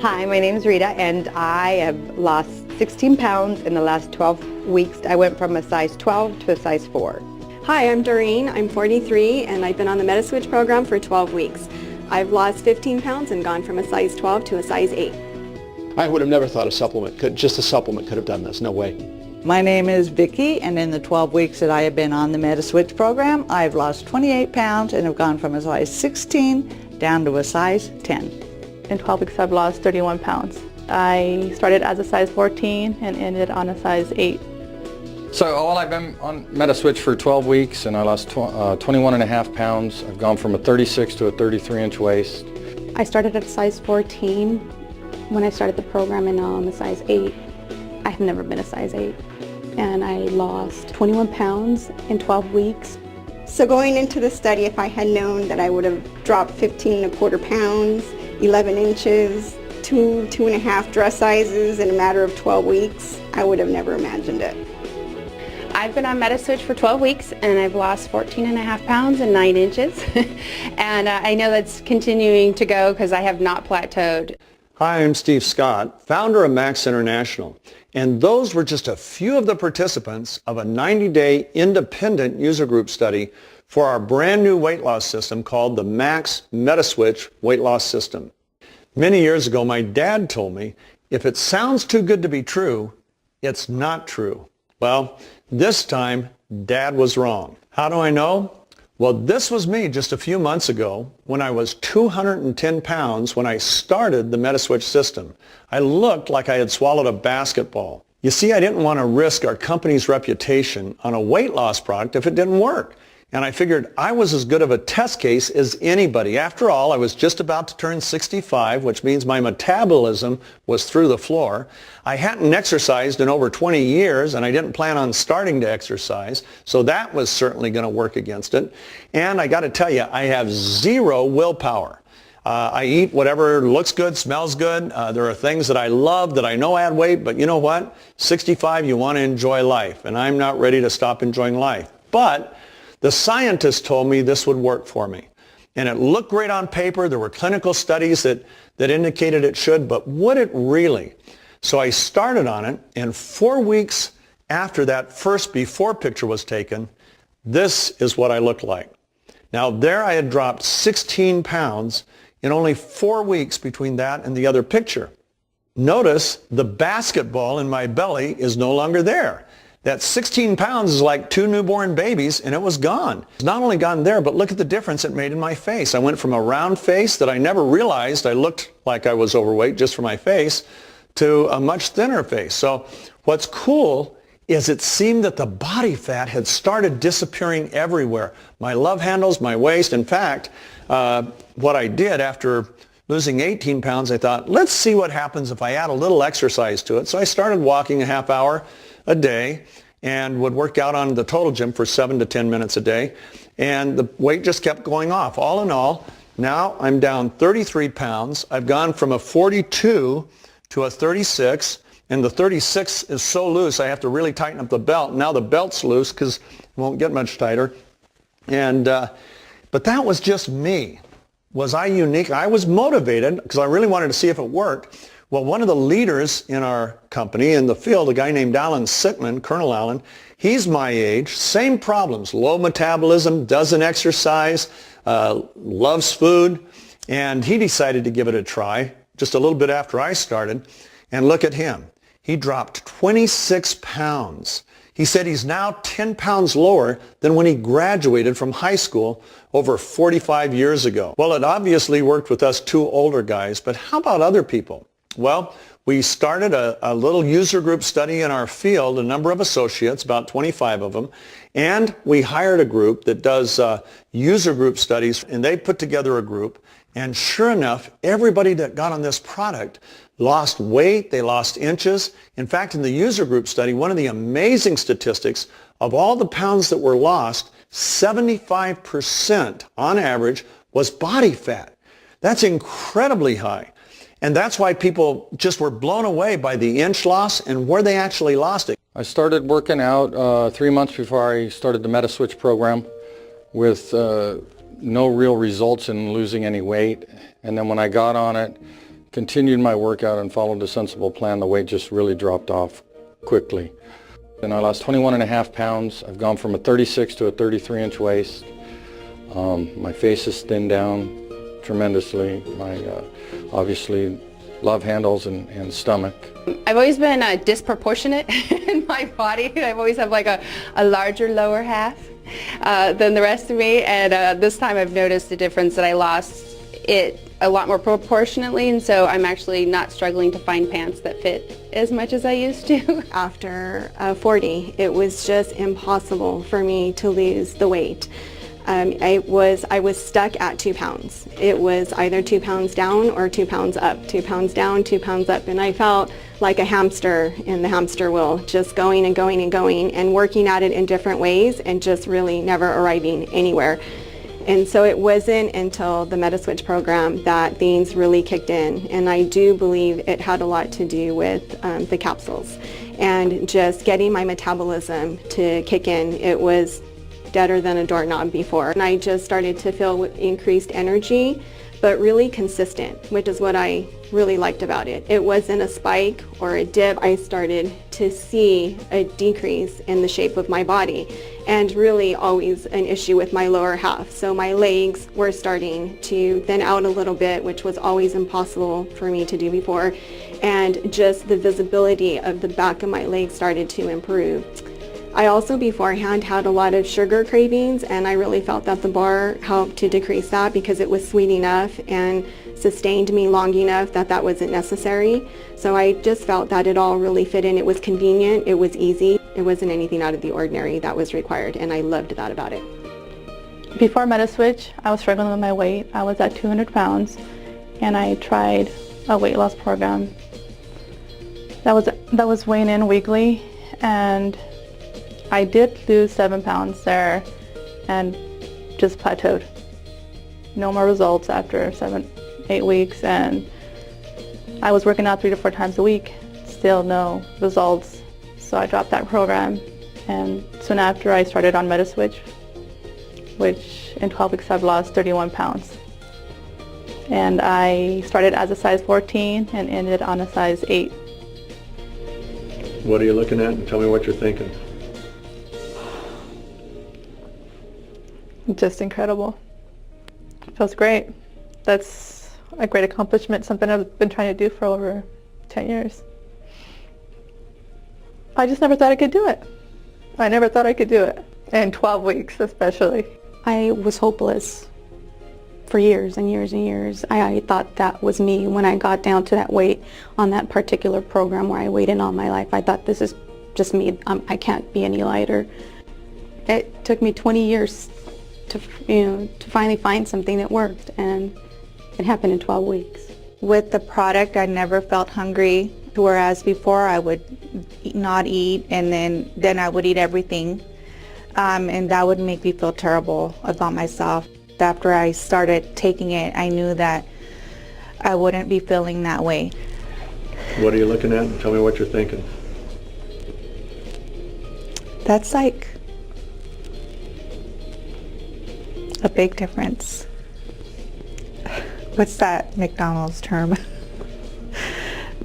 Hi, my name is Rita, and I have lost 16 pounds in the last 12 weeks. I went from a size 12 to a size 4. Hi, I'm Doreen. I'm 43, and I've been on the MetaSwitch program for 12 weeks. I've lost 15 pounds and gone from a size 12 to a size 8. I would have never thought just a supplement could have done this. No way. My name is Vicki, and in the 12 weeks that I have been on the MetaSwitch program, I've lost 28 pounds and have gone from a size 16 down to a size 10. In 12 weeks, I've lost 31 pounds. I started as a size 14 and ended on a size 8. So I've been on MetaSwitch for 12 weeks and I lost 21 and a half pounds. I've gone from a 36 to a 33-inch waist. I started at a size 14 when I started the program, and now I'm a size 8. I have never been a size 8. And I lost 21 pounds in 12 weeks. So going into the study, if I had known that I would have dropped 15 and a quarter pounds, 11 inches, two and a half dress sizes in a matter of 12 weeks, I would have never imagined it. I've been on MetaSwitch for 12 weeks and I've lost 14 and a half pounds and 9 inches. And I know that's continuing to go because I have not plateaued. Hi, I'm Steve Scott, founder of Max International. And those were just a few of the participants of a 90-day independent user group study for our brand new weight loss system called the Max MetaSwitch Weight Loss System. Many years ago, my dad told me, if it sounds too good to be true, it's not true. Well, this time, Dad was wrong. How do I know? Well, this was me just a few months ago when I was 210 pounds when I started the MetaSwitch system. I looked like I had swallowed a basketball. You see, I didn't want to risk our company's reputation on a weight loss product if it didn't work. And I figured I was as good of a test case as anybody. After all, I was just about to turn 65, which means my metabolism was through the floor. I hadn't exercised in over 20 years, and I didn't plan on starting to exercise, so that was certainly going to work against it. And I got to tell you, I have zero willpower. I eat whatever looks good, smells good. There are things that I love that I know add weight, but you know what? 65, you want to enjoy life, and I'm not ready to stop enjoying life. But the scientists told me this would work for me. And it looked great on paper. There were clinical studies that indicated it should, but would it really? So I started on it, and 4 weeks after that first before picture was taken, this is what I looked like. Now there I had dropped 16 pounds in only 4 weeks between that and the other picture. Notice the basketball in my belly is no longer there. That 16 pounds is like 2 newborn babies, and it was gone. It's not only gone there, but look at the difference it made in my face. I went from a round face that I never realized I looked like I was overweight just for my face to a much thinner face. So what's cool is it seemed that the body fat had started disappearing everywhere. My love handles, my waist. In fact, what I did after losing 18 pounds, I thought, let's see what happens if I add a little exercise to it. So I started walking a half hour a day and would work out on the total gym for 7 to 10 minutes a day. And the weight just kept going off. All in all, now I'm down 33 pounds. I've gone from a 42 to a 36. And the 36 is so loose, I have to really tighten up the belt. Now the belt's loose because it won't get much tighter. And but that was just me. Was I unique? I was motivated because I really wanted to see if it worked. Well, one of the leaders in our company in the field, a guy named Alan Sickman, Colonel Alan, he's my age, same problems, low metabolism, doesn't exercise, loves food, and he decided to give it a try just a little bit after I started. And look at him. He dropped 26 pounds. He said he's now 10 pounds lower than when he graduated from high school over 45 years ago. Well, it obviously worked with us 2 older guys, but how about other people? Well, we started a little user group study in our field, a number of associates, about 25 of them, and we hired a group that does user group studies, and they put together a group, and sure enough, everybody that got on this product lost weight, they lost inches. In fact, in the user group study, one of the amazing statistics of all the pounds that were lost, 75% on average was body fat. That's incredibly high. And that's why people just were blown away by the inch loss and where they actually lost it. I started working out 3 months before I started the MetaSwitch program with no real results in losing any weight. And then when I got on it, continued my workout and followed a sensible plan, the weight just really dropped off quickly. And I lost 21.5 pounds. I've gone from a 36 to a 33-inch waist. My face has thinned down tremendously. My obviously love handles and stomach. I've always been disproportionate in my body. I've always had like a larger lower half than the rest of me, and this time I've noticed the difference that I lost it a lot more proportionately, and so I'm actually not struggling to find pants that fit as much as I used to. After 40, it was just impossible for me to lose the weight. I was stuck at 2 pounds. It was either 2 pounds down or 2 pounds up, 2 pounds down, 2 pounds up, and I felt like a hamster in the hamster wheel, just going and going and going and working at it in different ways and just really never arriving anywhere. And so it wasn't until the MetaSwitch program that things really kicked in, and I do believe it had a lot to do with the capsules and just getting my metabolism to kick in. It was deader than a doorknob before, and I just started to feel increased energy, but really consistent, which is what I really liked about it. It wasn't a spike or a dip. I started to see a decrease in the shape of my body, and really always an issue with my lower half. So my legs were starting to thin out a little bit, which was always impossible for me to do before, and just the visibility of the back of my legs started to improve. I also beforehand had a lot of sugar cravings, and I really felt that the bar helped to decrease that because it was sweet enough and sustained me long enough that that wasn't necessary. So I just felt that it all really fit in. It was convenient, it was easy, it wasn't anything out of the ordinary that was required, and I loved that about it. Before MetaSwitch, I was struggling with my weight. I was at 200 pounds, and I tried a weight loss program that was weighing in weekly, and I did lose 7 pounds there and just plateaued. No more results after 7-8 weeks, and I was working out 3 to 4 times a week, still no results. So I dropped that program, and soon after I started on MetaSwitch, which in 12 weeks I've lost 31 pounds. And I started as a size 14 and ended on a size 8. What are you looking at, and tell me what you're thinking? Just incredible. Feels great. That's a great accomplishment, something I've been trying to do for over 10 years. I just never thought I could do it. I never thought I could do it, in 12 weeks especially. I was hopeless for years and years and years. I thought that was me when I got down to that weight on that particular program where I weighed in all my life. I thought, this is just me. I can't be any lighter. It took me 20 years to finally find something that worked, and it happened in 12 weeks. With the product, I never felt hungry, whereas before I would not eat, and then I would eat everything, and that would make me feel terrible about myself. After I started taking it, I knew that I wouldn't be feeling that way. What are you looking at, and tell me what you're thinking? That's like a big difference. What's that McDonald's term?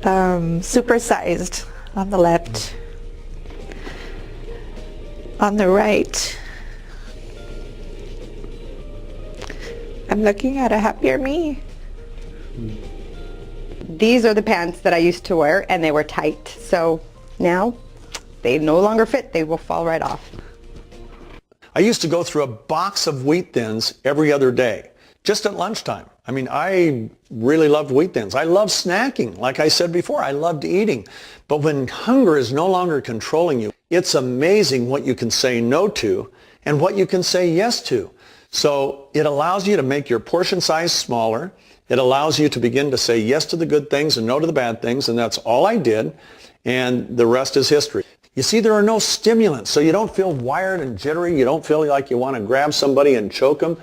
Supersized on the left. On the right, I'm looking at a happier me. These are the pants that I used to wear, and they were tight. So now they no longer fit. They will fall right off. I used to go through a box of Wheat Thins every other day, just at lunchtime. I mean, I really loved Wheat Thins. I love snacking. Like I said before, I loved eating. But when hunger is no longer controlling you, it's amazing what you can say no to and what you can say yes to. So it allows you to make your portion size smaller. It allows you to begin to say yes to the good things and no to the bad things, and that's all I did, and the rest is history. You see, there are no stimulants, so you don't feel wired and jittery. You don't feel like you want to grab somebody and choke them.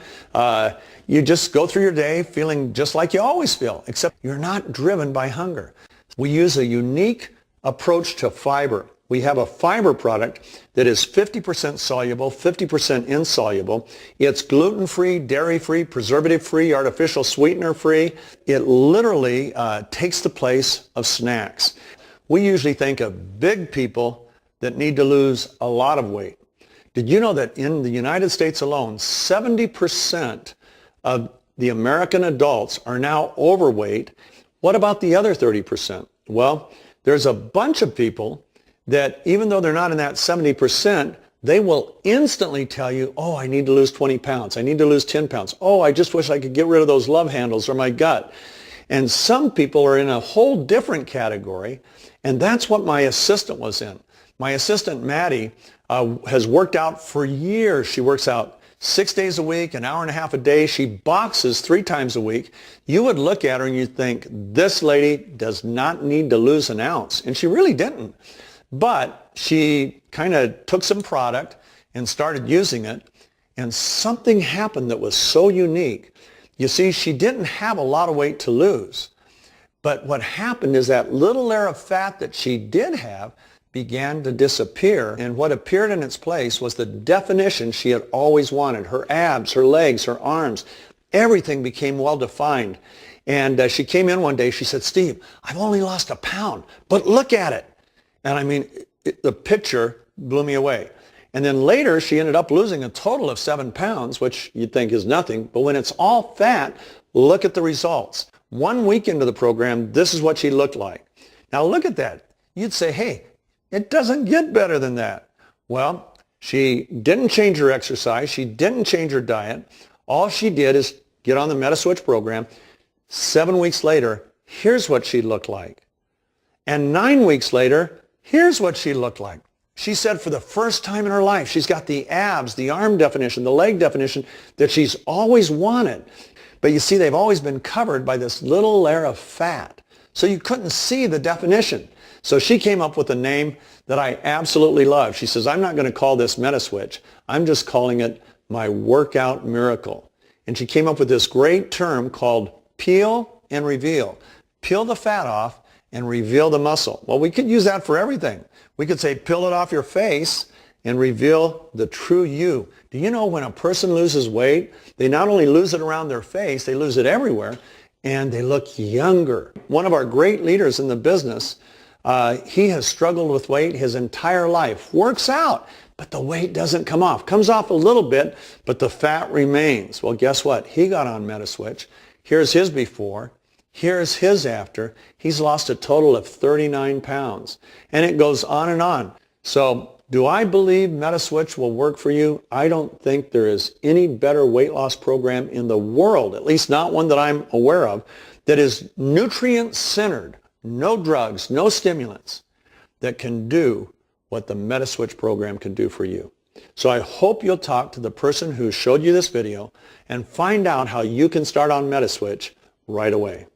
You just go through your day feeling just like you always feel, except you're not driven by hunger. We use a unique approach to fiber. We have a fiber product that is 50% soluble, 50% insoluble. It's gluten-free, dairy-free, preservative-free, artificial sweetener-free. It literally takes the place of snacks. We usually think of big people that need to lose a lot of weight. Did you know that in the United States alone, 70% of the American adults are now overweight? What about the other 30%? Well, there's a bunch of people that even though they're not in that 70%, they will instantly tell you, oh, I need to lose 20 pounds. I need to lose 10 pounds. Oh, I just wish I could get rid of those love handles or my gut. And some people are in a whole different category, and that's what my assistant was in. My assistant, Maddie, has worked out for years. She works out 6 days a week, an hour and a half a day. She boxes 3 times a week. You would look at her and you'd think, this lady does not need to lose an ounce. And she really didn't. But she kind of took some product and started using it, and something happened that was so unique. You see, she didn't have a lot of weight to lose. But what happened is that little layer of fat that she did have began to disappear, and what appeared in its place was the definition she had always wanted. Her abs, her legs, her arms, everything became well defined. And she came in one day, she said, Steve, I've only lost a pound, but look at it. And I mean, the picture blew me away. And then later, she ended up losing a total of 7 pounds, which you'd think is nothing. But when it's all fat, look at the results. 1 week into the program, this is what she looked like. Now look at that. You'd say, hey, it doesn't get better than that. Well, she didn't change her exercise. She didn't change her diet. All she did is get on the MetaSwitch program. 7 weeks later, here's what she looked like. And 9 weeks later, here's what she looked like. She said for the first time in her life, she's got the abs, the arm definition, the leg definition that she's always wanted. But you see, they've always been covered by this little layer of fat. So you couldn't see the definition. So she came up with a name that I absolutely love. She says, I'm not going to call this MetaSwitch. I'm just calling it my workout miracle. And she came up with this great term called peel and reveal. Peel the fat off and reveal the muscle. Well, we could use that for everything. We could say peel it off your face and reveal the true you. Do you know when a person loses weight, they not only lose it around their face, they lose it everywhere, and they look younger. One of our great leaders in the business, he has struggled with weight his entire life, works out, but the weight doesn't come off. Comes off a little bit, but the fat remains. Well, guess what? He got on MetaSwitch. Here's his before. Here's his after. He's lost a total of 39 pounds. And it goes on and on. So do I believe MetaSwitch will work for you? I don't think there is any better weight loss program in the world, at least not one that I'm aware of, that is nutrient-centered, no drugs, no stimulants, that can do what the MetaSwitch program can do for you. So I hope you'll talk to the person who showed you this video and find out how you can start on MetaSwitch right away.